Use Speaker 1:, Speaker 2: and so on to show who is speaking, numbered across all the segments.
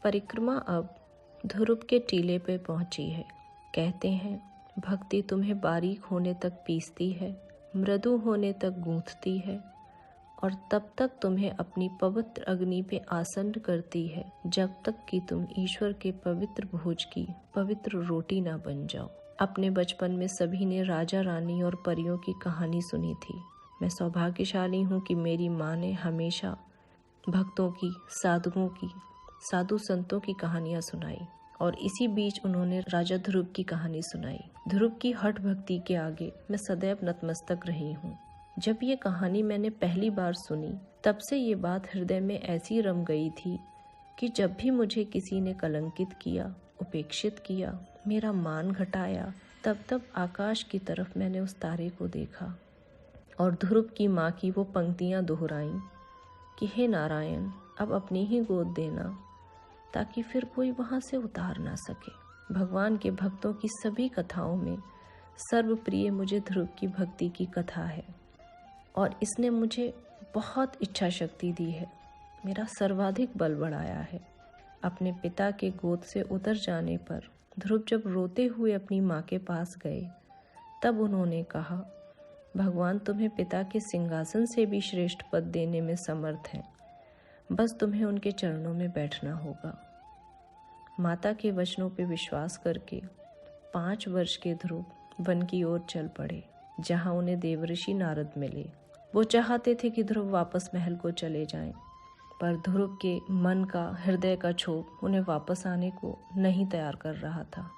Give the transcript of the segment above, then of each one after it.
Speaker 1: परिक्रमा अब ध्रुव के टीले पे पहुंची है। कहते हैं भक्ति तुम्हें बारीक होने तक पीसती है, मृदु होने तक गूंथती है और तब तक तुम्हें अपनी पवित्र अग्नि पे आसन्न करती है जब तक कि तुम ईश्वर के पवित्र भोज की पवित्र रोटी ना बन जाओ। अपने बचपन में सभी ने राजा रानी और परियों की कहानी सुनी थी। मैं सौभाग्यशाली हूँ कि मेरी माँ ने हमेशा भक्तों की, साधुओं की, साधु संतों की कहानियां सुनाई और इसी बीच उन्होंने राजा ध्रुव की कहानी सुनाई। ध्रुव की हठ भक्ति के आगे मैं सदैव नतमस्तक रही हूँ। जब ये कहानी मैंने पहली बार सुनी तब से ये बात हृदय में ऐसी रम गई थी कि जब भी मुझे किसी ने कलंकित किया, उपेक्षित किया, मेरा मान घटाया, तब आकाश की तरफ मैंने उस तारे को देखा और ध्रुव की माँ की वो पंक्तियाँ दोहराईं कि हे नारायण, अब अपनी ही गोद देना ताकि फिर कोई वहाँ से उतार ना सके। भगवान के भक्तों की सभी कथाओं में सर्वप्रिय मुझे ध्रुव की भक्ति की कथा है और इसने मुझे बहुत इच्छा शक्ति दी है, मेरा सर्वाधिक बल बढ़ाया है। अपने पिता के गोद से उतर जाने पर ध्रुव जब रोते हुए अपनी माँ के पास गए तब उन्होंने कहा, भगवान तुम्हें पिता के सिंहासन से भी श्रेष्ठ पद देने में समर्थ हैं, बस तुम्हें उनके चरणों में बैठना होगा। माता के वचनों पर विश्वास करके 5 वर्ष के ध्रुव वन की ओर चल पड़े जहां उन्हें देवऋषि नारद मिले। वो चाहते थे कि ध्रुव वापस महल को चले जाएं, पर ध्रुव के मन का, हृदय का क्षोभ उन्हें वापस आने को नहीं तैयार कर रहा था।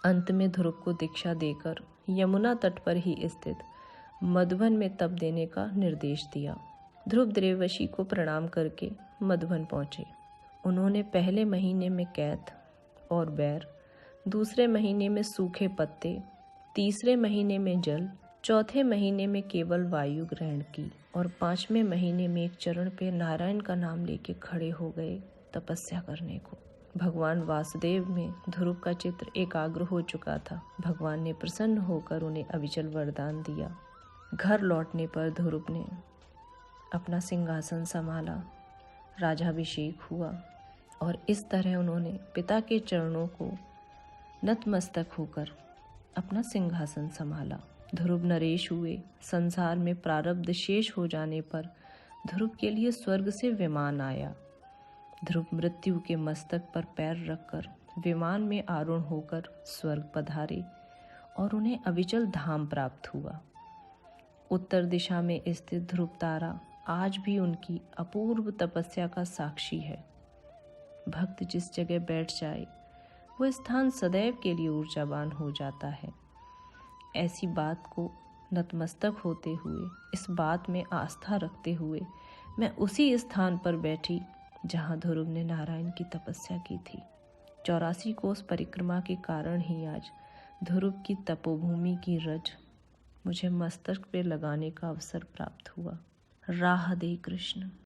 Speaker 1: अंत में ध्रुव को दीक्षा देकर यमुना तट पर ही स्थित मधुवन में तप देने का निर्देश दिया। ध्रुव देवऋषि को प्रणाम करके मधुवन पहुंचे। उन्होंने पहले महीने में कैथ और बैर, दूसरे महीने में सूखे पत्ते, तीसरे महीने में जल, चौथे महीने में केवल वायु ग्रहण की और 5वें महीने में एक चरण पे नारायण का नाम लेके खड़े हो गए तपस्या करने को। भगवान वासुदेव में ध्रुव का चित्र एकाग्र हो चुका था। भगवान ने प्रसन्न होकर उन्हें अविचल वरदान दिया। घर लौटने पर ध्रुव ने अपना सिंहासन संभाला, राजाभिषेक हुआ और इस तरह उन्होंने पिता के चरणों को नतमस्तक होकर अपना सिंहासन संभाला। ध्रुव नरेश हुए। संसार में प्रारब्ध शेष हो जाने पर ध्रुव के लिए स्वर्ग से विमान आया। ध्रुव मृत्यु के मस्तक पर पैर रखकर विमान में आरूढ़ होकर स्वर्ग पधारे और उन्हें अविचल धाम प्राप्त हुआ। उत्तर दिशा में स्थित ध्रुव तारा आज भी उनकी अपूर्व तपस्या का साक्षी है। भक्त जिस जगह बैठ जाए वो स्थान सदैव के लिए ऊर्जावान हो जाता है। ऐसी बात को नतमस्तक होते हुए, इस बात में आस्था रखते हुए मैं उसी स्थान पर बैठी जहाँ ध्रुव ने नारायण की तपस्या की थी। 84 कोस परिक्रमा के कारण ही आज ध्रुव की तपोभूमि की रज मुझे मस्तक पे लगाने का अवसर प्राप्त हुआ। राधे कृष्ण।